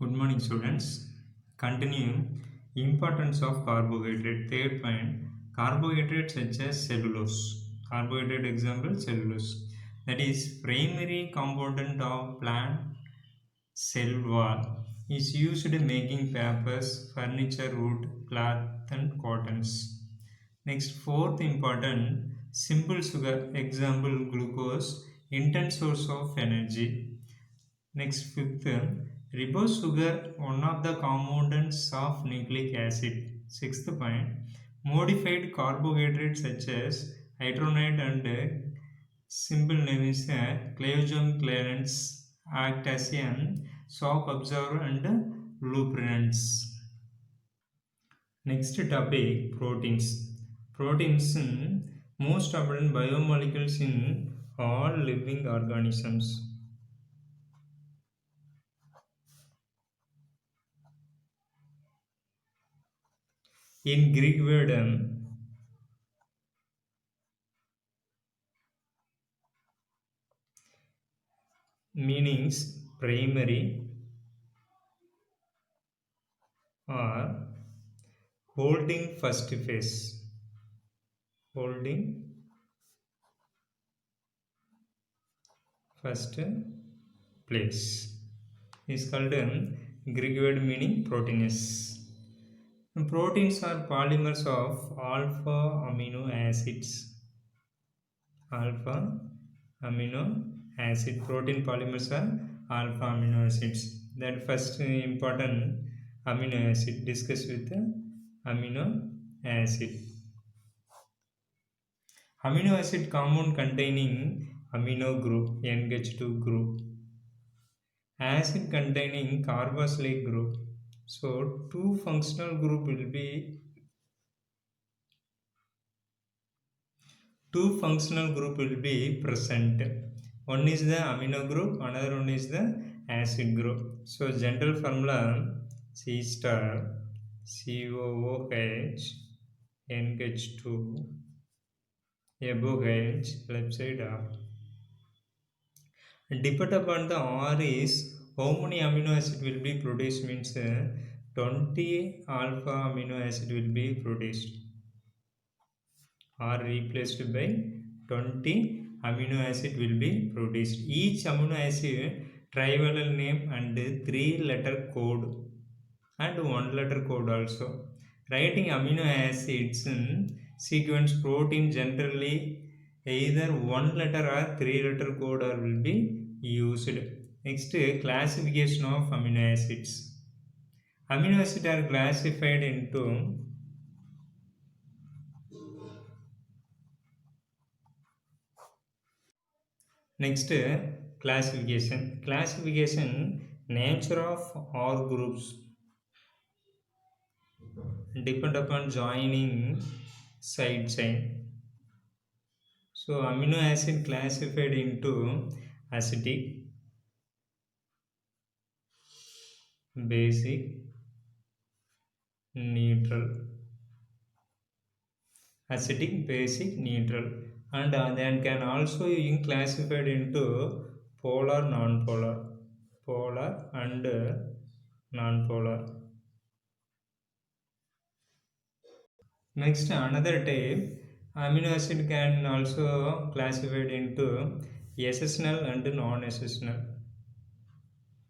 Good morning, students. Continue importance of carbohydrate. Third point, carbohydrates such as cellulose. Carbohydrate example cellulose. That is primary component of plant cell wall. Is used in making papers, furniture, wood, cloth, and cottons. Next, fourth important, simple sugar. Example glucose, intense source of energy. Next, fifth, ribose sugar, one of the components of nucleic acid. Sixth point, modified carbohydrates such as hydronate and simple name is clavosome clearance act as an shock absorber and lubricants. Next topic, proteins. Proteins most abundant biomolecules in all living organisms. In Greek word meanings primary or holding first phase. Holding first place is called Greek word meaning proteinous. Proteins are polymers of alpha amino acids. Alpha amino acid. Protein polymers are alpha amino acids. That first important amino acid. Discuss with amino acid. Amino acid compound containing amino group, NH2 group. Acid containing carboxylic group. So two functional group will be present. One is the amino group, another one is the acid group. So general formula C star COOH NH2 above H left side R. Depend upon the R is how many amino acid will be produced means 20 alpha amino acid will be produced. Are replaced by 20 amino acid will be produced. Each amino acid trivalent name and 3-letter code and 1-letter code also. Writing amino acids in sequence protein generally either 1-letter or 3-letter code or will be used. Next, classification of amino acids. Amino acids are classified into next classification. Nature of all groups depend upon joining side chain. So amino acid classified into acidic, basic, neutral. Acidic, basic, neutral, and then can also be classified into polar, non-polar, polar and non-polar. Next, another type, amino acid can also classified into essential and non-essential.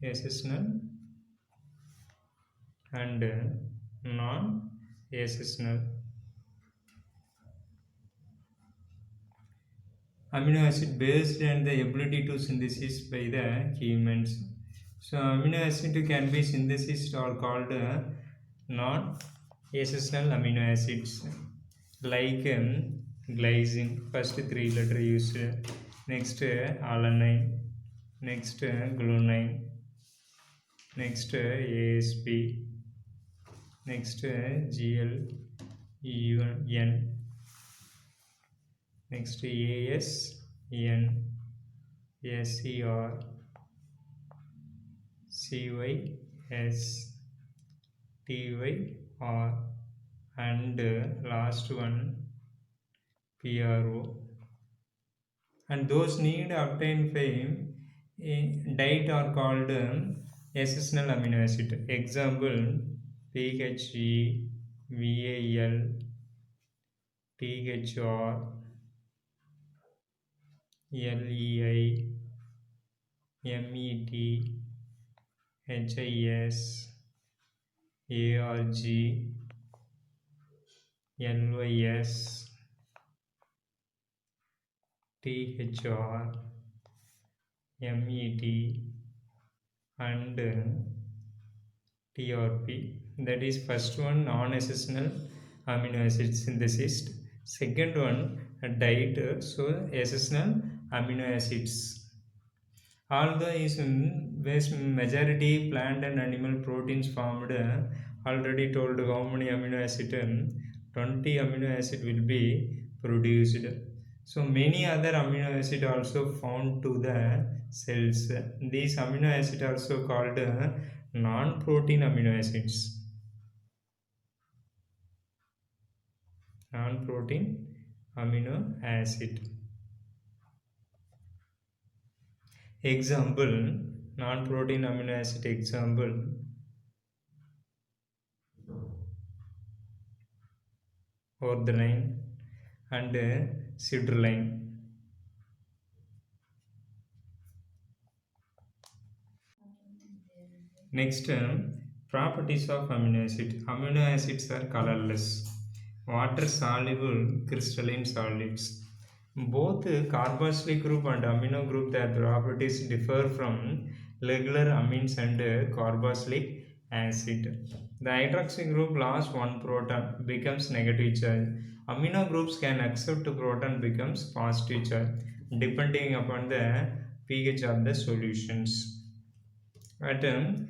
Essential and non-essential. Amino acid based and the ability to synthesis by the humans. So amino acid can be synthesized or called non-essential amino acids like glycine, first 3-letter used, next alanine, next glutamine, next ASP, next GLUN, next ASN, SCR, CYS, TYR, and last one PRO. And those need obtain fame diet are called Essential amino acid. Example PHE, VAL, THR, LEI, MET, HIS, ARG, NYS, THR, MET, and TRP. That is first one non-essential amino acid synthesis. Second one diet, so essential amino acids. Although is vast majority plant and animal proteins formed, already told how many amino acid, 20 amino acid will be produced. So many other amino acid also found to the cells. These amino acid also called non-protein amino acids. Non-protein amino acid. Example, non-protein amino acid example, ortholine and citrulline. Next, properties of amino acid. Amino acids are colorless, water soluble crystalline solids. Both carboxylic group and amino group, their properties differ from regular amines and carboxylic acid. The hydroxy group lost one proton, becomes negative charge. Amino groups can accept proton, becomes positive charge, depending upon the pH of the solutions. At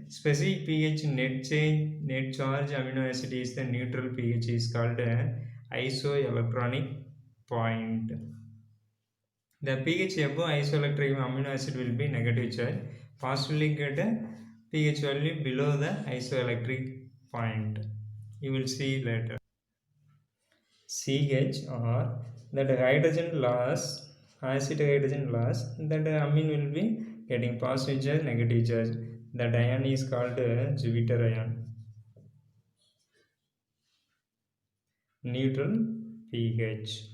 specific pH net charge amino acid is the neutral pH is called isoelectronic point. The pH above isoelectric amino acid will be negative charge. Positively get a pH value below the isoelectric point. You will see later. CH or that hydrogen loss, acid hydrogen loss, that amine will be getting positive charge, negative charge. That ion is called Jupiter ion. Neutral pH.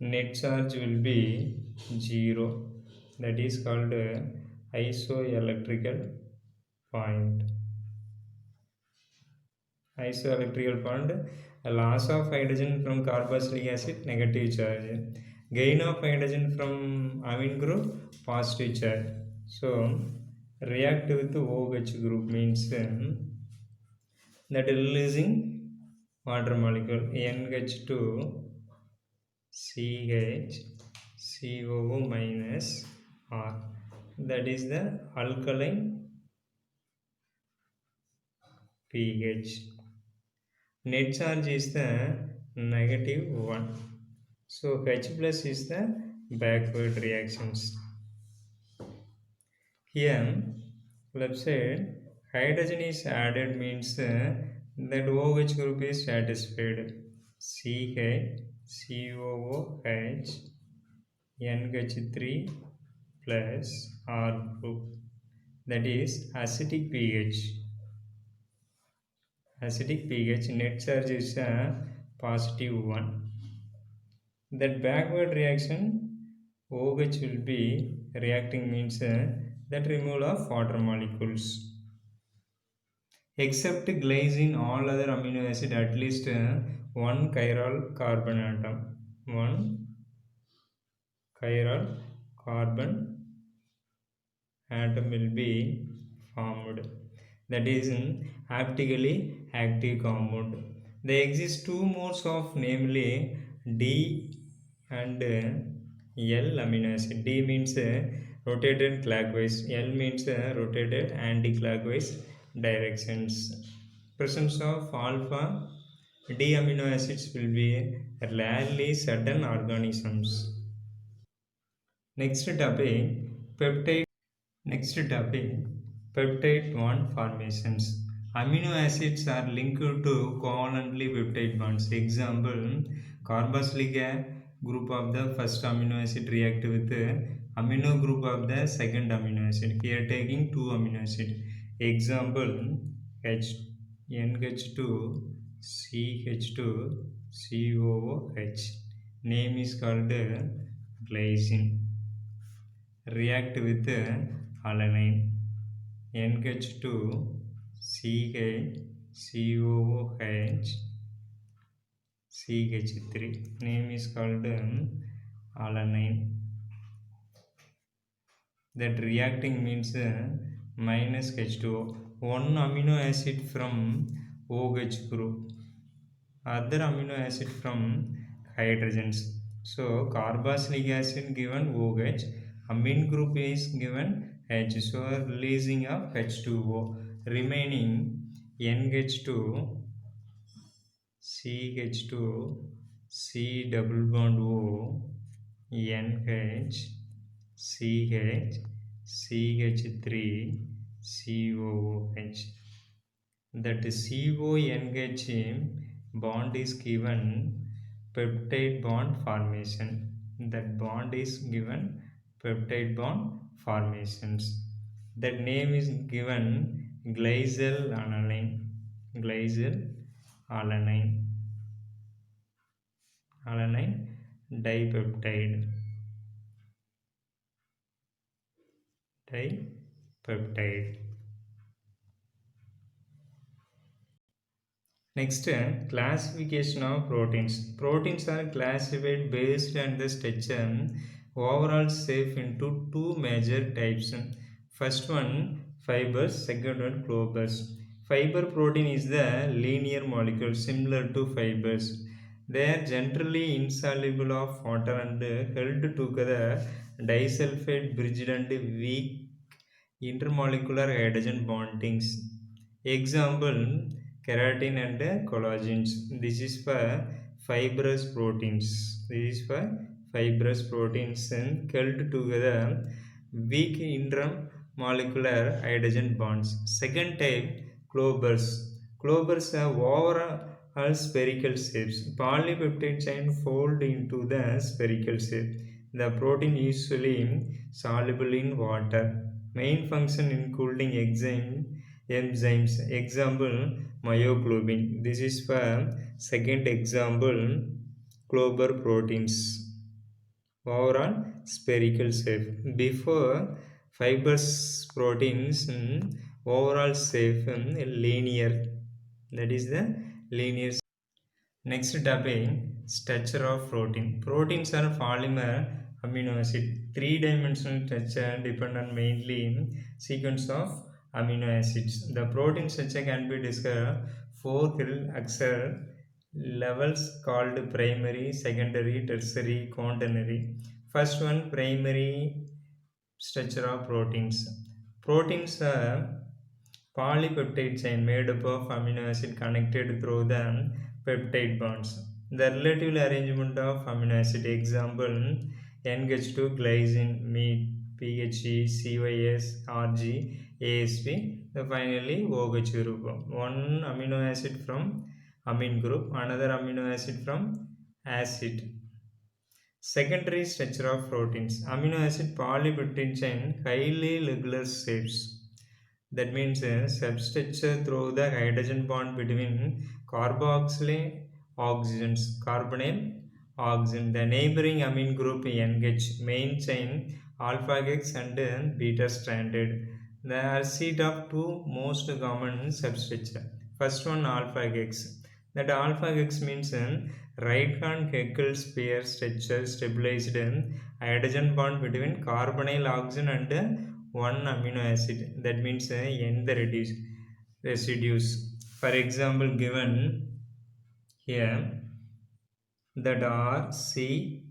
Net charge will be 0. That is called isoelectrical point. Isoelectrical bond, a loss of hydrogen from carboxylic acid, negative charge. Gain of hydrogen from amine group, positive charge. So, react with the OH group means that releasing water molecule NH2 CH COO minus R. That is the alkaline pH. Net charge is the negative 1. So H plus is the backward reactions. Here, left side, hydrogen is added means that OH group is satisfied. CH, COOH, NH3 plus R group. That is acidic pH. Acidic pH net charge is a positive 1. That backward reaction OH will be reacting means that removal of water molecules. Except glycine, all other amino acid at least one chiral carbon atom. One chiral carbon atom will be formed. That is an optically active compound. There exist two modes of namely D and L amino acid. D means rotated clockwise, L means rotated anti-clockwise directions. Presence of alpha D amino acids will be rarely certain organisms. Next topic, peptide. Next topic, peptide bond formations. Amino acids are linked to covalently peptide bonds. Example, carboxylic group of the first amino acid react with amino group of the second amino acid. Here taking two amino acid. Example H NH2 CH2 COOH. Name is called glycine. React with alanine. NH2 CH COOH CH3. Name is called alanine. That reacting means minus H2O. One amino acid from OH group, other amino acid from hydrogens. So carboxylic acid given OH, amine group is given H. So releasing of H2O, remaining NH2 CH2 C double bond O NH CH CH3 COOH. That CONH bond is given peptide bond formation. That bond is given peptide bond formations. That name is given glycyl alanine. Glycyl alanine. Alanine dipeptide. Dipeptide. Next, classification of proteins. Proteins are classified based on the structure overall shape into two major types. First one fibers, second one fibers. Fiber protein is the linear molecule similar to fibers. They are generally insoluble of water and held together disulfide bridged and weak intermolecular hydrogen bondings. Example keratin and collagens. This is for fibrous proteins. This is for fibrous proteins and held together weak intermolecular hydrogen bonds. Second type clovers. Clovers have overall spherical shapes. Polypeptide chain fold into the spherical shape. The protein usually soluble in water. Main function including enzymes. Example myoglobin. This is for second example clover proteins. Overall spherical shape. Before fibrous proteins overall shape linear. That is the linear. Next topic, structure of protein. Proteins are polymer amino acid. Three-dimensional structure depend on mainly sequence of amino acids. The protein structure can be described four axial levels called primary, secondary, tertiary, quaternary. First one, primary structure of proteins. Proteins are polypeptide chain made up of amino acid connected through the peptide bonds. The relative arrangement of amino acid, example NH2 glycine, meat, PHE, CYS, RG, ASP, finally OH group. One amino acid from amine group, another amino acid from acid. Secondary structure of proteins. Amino acid polypeptide chain highly regular shapes. That means substructure through the hydrogen bond between carboxyl oxygens, carbonyl oxygen. The neighboring amine group NH, main chain alpha X and beta stranded. There are set of two most common substructure. First one alpha X. That alpha X means right hand Heckel sphere structure stabilized hydrogen bond between carbonyl oxygen and one amino acid. That means n the residues. For example, given here that are COOH.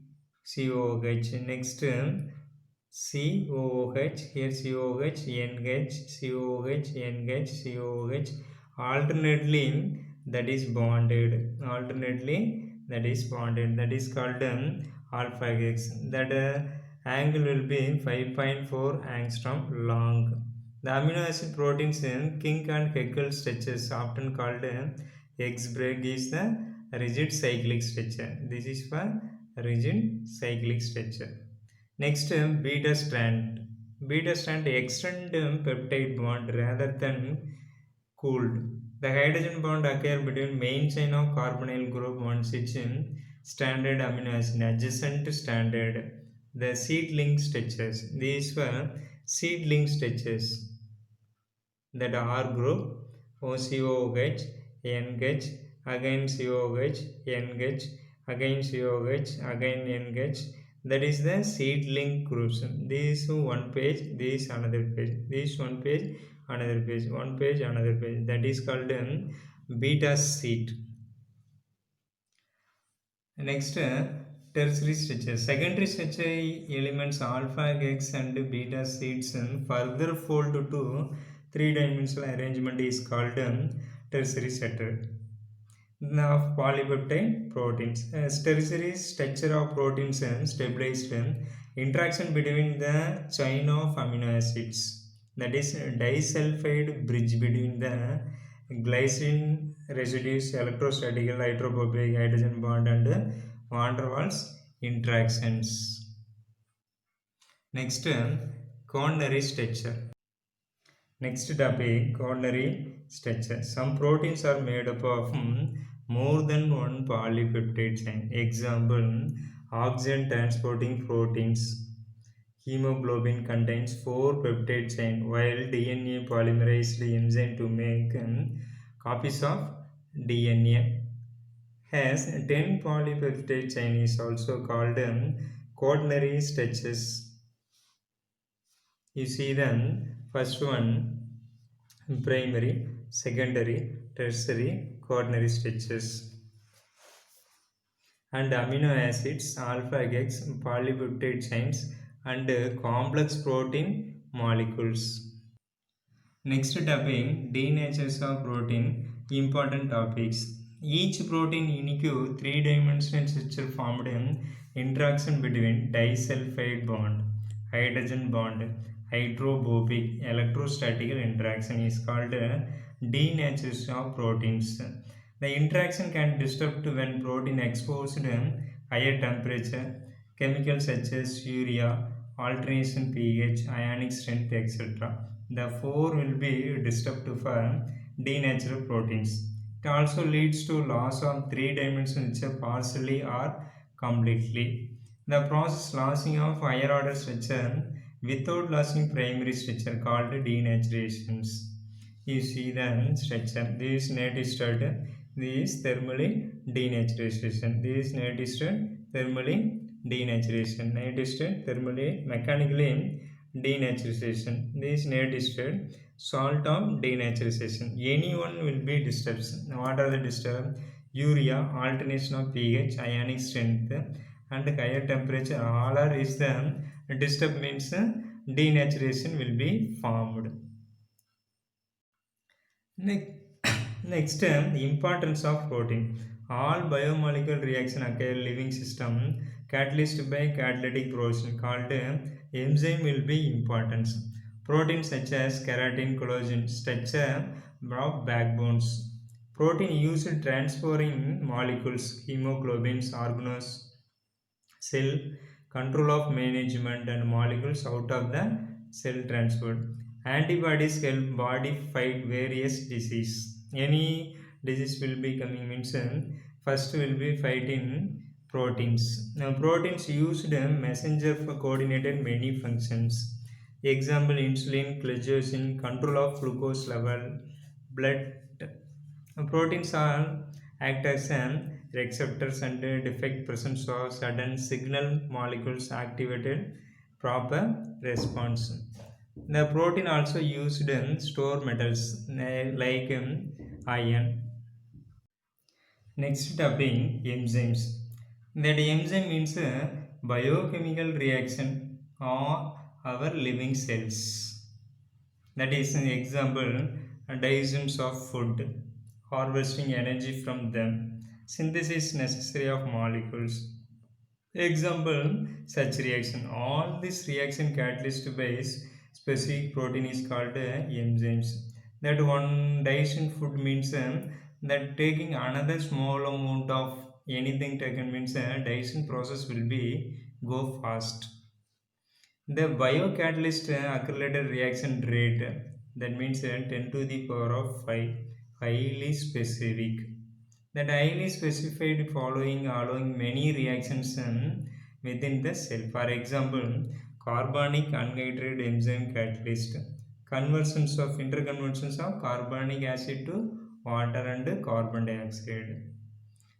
Next COOH, here COOH, NH, COOH, NH, COOH. Alternately that is bonded. Alternately that is bonded. That is called alpha X. That angle will be 5.4 angstrom long. The amino acid proteins in King and Heckel structures, often called X break, is the rigid cyclic structure. This is for rigid cyclic structure. Next, beta strand. Beta strand extend peptide bond rather than cooled. The hydrogen bond occur between main chain of carbonyl group once its standard amino acid adjacent standard. The seed-link stitches. These were seed-link stitches that R group OCOH, NH, again COH, NH, again COH, again NH. That is the seed link groups. This one page, this another page, this one page, another page, one page, another page. That is called beta seed. Next, tertiary stitches. Secondary stitch elements alpha X and beta seeds further fold to three-dimensional arrangement is called tertiary structure of polypeptide proteins. Tertiary structure of proteins stabilized interaction between the chain of amino acids. That is disulfide bridge between the glycine residues, electrostatical hydrophobic hydrogen bond and van der Waals interactions. Next, coronary structure. Next topic, coronary structure. Some proteins are made up of more than one polypeptide chain. Example, oxygen transporting proteins. Hemoglobin contains 4 peptide chain, while DNA polymerized enzyme to make copies of DNA has 10 polypeptide chain is also called quaternary structures. You see then first one primary, secondary, tertiary, quaternary structures. And amino acids, alpha X, polypeptide chains, and complex protein molecules. Next topic, denatures of protein, important topics. Each protein unique three-dimensional structure formed in interaction between disulfide bond, hydrogen bond, hydrophobic electrostatical interaction is called denatures of proteins. The interaction can disrupt when protein exposed higher temperature, chemicals such as urea, alternation pH, ionic strength, etc. The 4 will be disruptive for denatured proteins. It also leads to loss of three-dimensional structure partially or completely. The process losing of higher order structure without losing primary structure called denaturations. You see the structure. This native state, this thermally denaturation. This native state thermally denaturation. Native state thermally mechanically denaturation. This native state salt of denaturation. Any one will be disturbed. What are the disturbed? Urea, alternation of pH, ionic strength, and higher temperature. All are is the disturb means denaturation will be formed. Next, the importance of protein. All biomolecular reaction occur in living system catalyzed by catalytic process called enzyme will be important. Proteins such as keratin, collagen, structure of backbones. Protein used transporting molecules, hemoglobins, organelles, cell control of management and molecules out of the cell transport. Antibodies help body fight various disease. Any disease will be coming means first will be fighting proteins. Now proteins used a messenger for coordinated many functions. Example, insulin, glycogen, control of glucose level, blood. Proteins are act as an receptors and detect presence of certain signal molecules activated proper response. The protein also used in store metals like iron. Next topic, enzymes. That enzyme means a biochemical reaction of our living cells. That is an example, digestions of food, harvesting energy from them, synthesis necessary of molecules. Example, such reaction. All this reaction catalyzed by specific protein is called enzymes. That one digestion food means that taking another small amount of anything taken means digestion process will be go fast. The biocatalyst accelerated reaction rate, that means 10 to the power of 5, highly specific. That highly specified following allowing many reactions within the cell. For example, carbonic anhydride enzyme catalyst, conversions of interconversions of carbonic acid to water and carbon dioxide.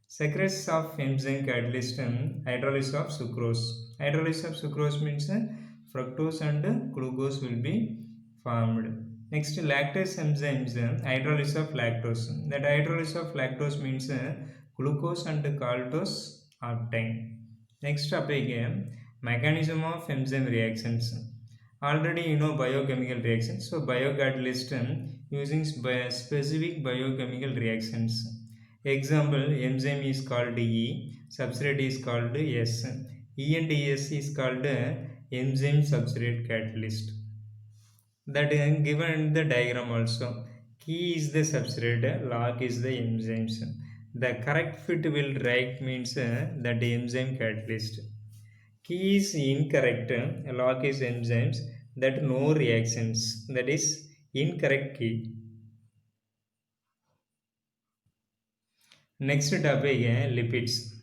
Secrets of enzyme catalyst hydrolysis of sucrose. Hydrolysis of sucrose means fructose and glucose will be formed. Next, lactase enzymes hydrolysis of lactose. That hydrolysis of lactose means glucose and maltose obtained. Next topic, mechanism of enzyme reactions. Already you know biochemical reactions. So biocatalyst using specific biochemical reactions. Example, enzyme is called E, substrate is called S. E and S is called enzyme substrate catalyst. That is given in the diagram also. Key is the substrate, log is the enzymes. The correct fit will right means that enzyme catalyst. Key is incorrect, log is enzymes, that no reactions, that is incorrect key. Next topic, lipids.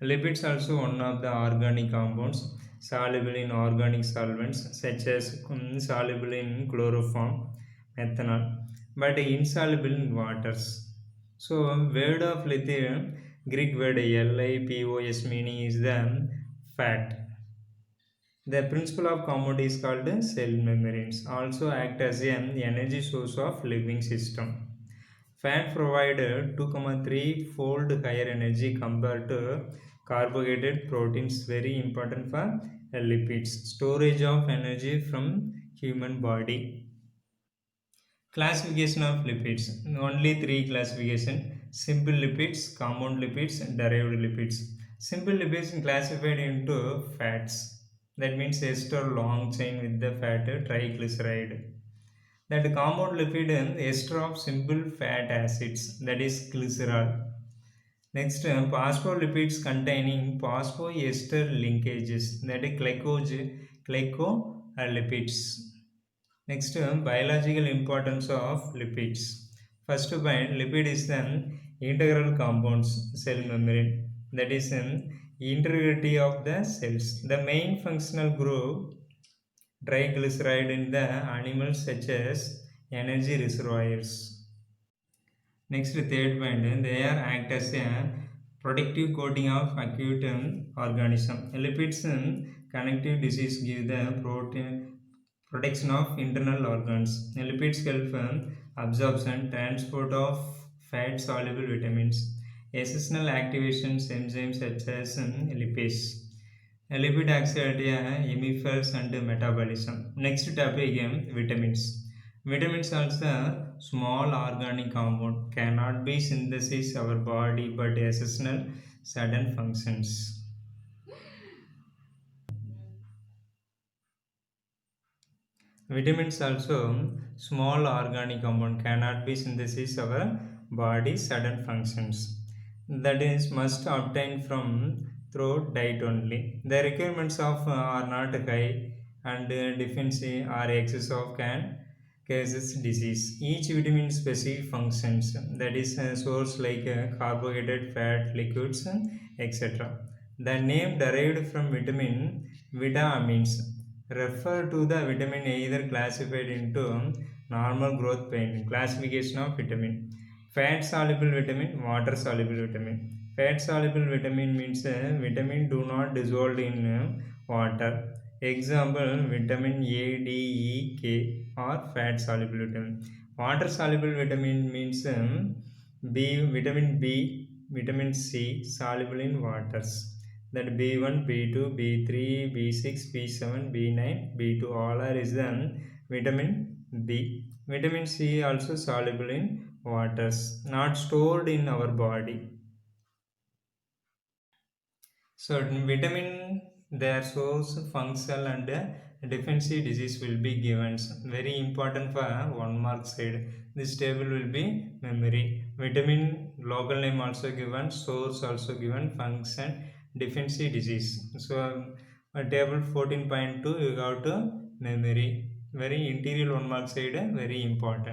Lipids also one of the organic compounds soluble in organic solvents such as soluble in chloroform, methanol, but insoluble in waters. So, word of lithium, Greek word LIPOS meaning is the fat. The principle of compound is called cell membranes. Also act as an energy source of living system. Fat provide 2,3 fold higher energy compared to carbohydrate proteins, very important for lipids. Storage of energy from human body. Classification of lipids. Only three classification. Simple lipids, compound lipids, and derived lipids. Simple lipids classified into fats. That means ester long chain with the fat triglyceride. That compound lipid ester of simple fat acids, that is glycerol. Next, phospholipids containing phosphoester linkages, that is glycolipids. Next, biological importance of lipids. First point, lipid is an integral compounds cell membrane, that is an integrity of the cells. The main functional group triglyceride in the animals such as energy reservoirs. Next, third point, they are act as a protective coating of acute organism. Lipids connective disease give the protein protection of internal organs. Lipids help absorption, transport of fat soluble vitamins, essential activations enzymes such as lipase. Lipid activity, hemispheres and metabolism. Next topic, vitamins. Vitamins also small organic compound cannot be synthesized our body but essential certain functions. Vitamins also small organic compound cannot be synthesized our body certain functions. That is must obtain from through diet only. The requirements of are not high and deficiency or excess of can causes disease. Each vitamin specific functions, that is a source like carbohydrate, fat, liquids, etc. The name derived from vitamin vitamins refer to the vitamin either classified into normal growth pain. Classification of vitamin. Fat soluble vitamin, water soluble vitamin. Fat soluble vitamin means vitamin do not dissolve in water. Example, vitamin A, D, E, K or fat soluble vitamin. Water soluble vitamin means vitamin B, vitamin C soluble in waters. That B1, B2, B3, B6, B7, B9, B2 all are is vitamin B. Vitamin C also soluble in waters, not stored in our body. So vitamin, their source, functional and defensive disease will be given. Very important for 1 mark side. This table will be memory. Vitamin local name also given, source also given, function, defensive disease. So Table 14.2 you got to memory. Very interior 1 mark side very important.